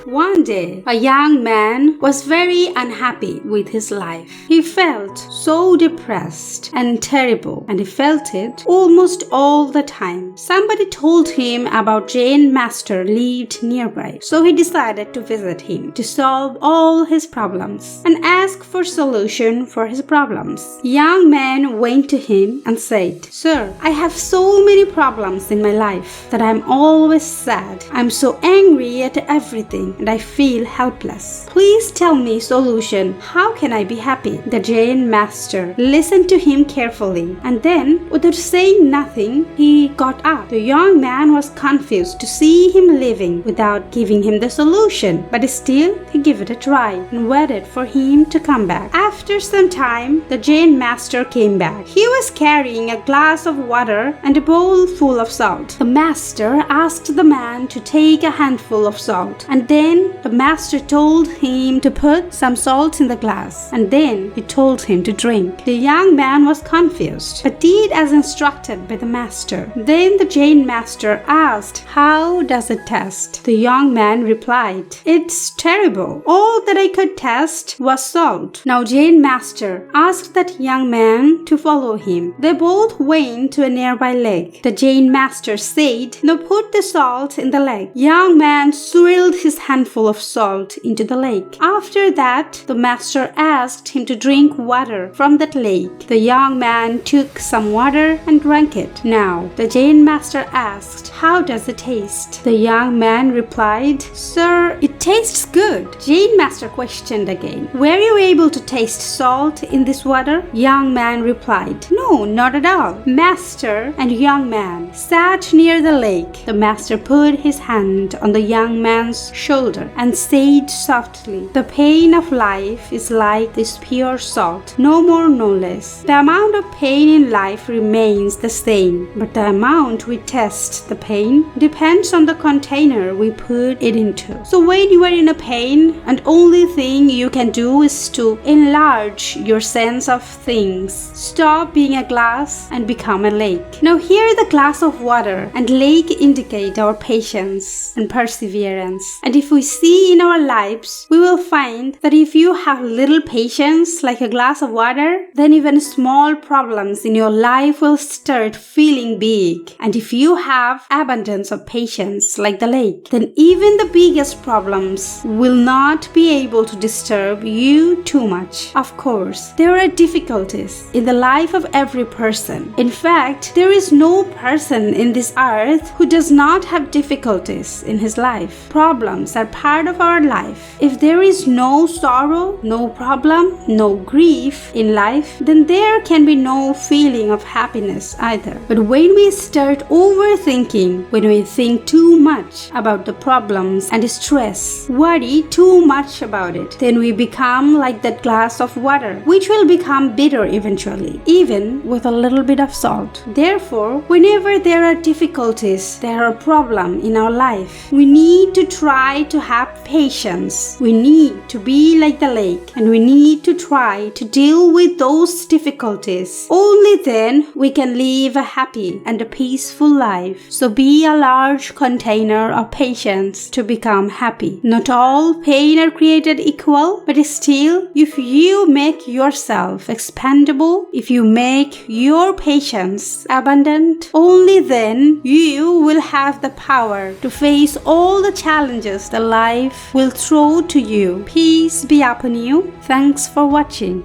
One day, a young man was very unhappy with his life. He felt so depressed and terrible, and he felt it almost all the time. Somebody told him about Zen master lived nearby, so he decided to visit him to solve all his problems and ask for solution for his problems. Young man went to him and said, "Sir, I have so many problems in my life that I'm always sad. I'm so angry at everything and I feel helpless. Please tell me solution. How can I be happy?" The Zen master listened to him carefully, and then, without saying nothing, he got up. The young man was confused to see him leaving without giving him the solution, but still he gave it a try and waited for him to come back. After some time, the Zen master came back. He was carrying a glass of water and a bowl full of salt. The master asked the man to take a handful of salt, and then the master told him to put some salt in the glass, and then he told him to drink. The young man was confused, but did as instructed by the master. Then the Zen master asked, "How does it taste?" The young man replied, "It's terrible. All that I could taste was salt." Now Zen master asked that young man to follow him. They both went to a nearby lake. The Zen master said, "Now put the salt in the lake." Young man swirled his handful of salt into the lake. After that, the master asked him to drink water from that lake. The young man took some water and drank it. Now, the Zen master asked, "How does it taste?" The young man replied, "Sir, it tastes good." Zen master questioned again, "Were you able to taste salt in this water?" Young man replied, "No, not at all." Master and young man sat near the lake. The master put his hand on the young man's shoulder and said softly, "The pain of life is like this pure salt, no more, no less. The amount of pain in life remains the same, but the amount we test the pain depends on the container we put it into. So when you are in a pain, and only thing you can do is to enlarge your sense of things. Stop being a glass and become a lake." Now here the glass of water and lake indicate our patience and perseverance. And if we see in our lives, we will find that if you have little patience like a glass of water, then even small problems in your life will start feeling big. And if you have abundance of patience like the lake, then even the biggest problems will not be able to disturb you too much. Of course, there are difficulties in the life of every person. In fact, there is no person in this earth who does not have difficulties in his life. Problems are part of our life. If there is no sorrow, no problem, no grief in life, then there can be no feeling of happiness either. But when we start overthinking, when we think too much about the problems and stress, worry too much about it, then we become like that glass of water, which will become bitter eventually, even with a little bit of salt. Therefore, whenever there are difficulties, there are problems in our life, we need to try to have patience. We need to be like the lake, and we need to try to deal with those difficulties. Only then we can live a happy and a peaceful life. So be a large container of patience to become happy. Not all pain are created equal, but still, if you make yourself expandable, if you make your patience abundant, only then you will have the power to face all the challenges that life will throw to you. Peace be upon you. Thanks for watching.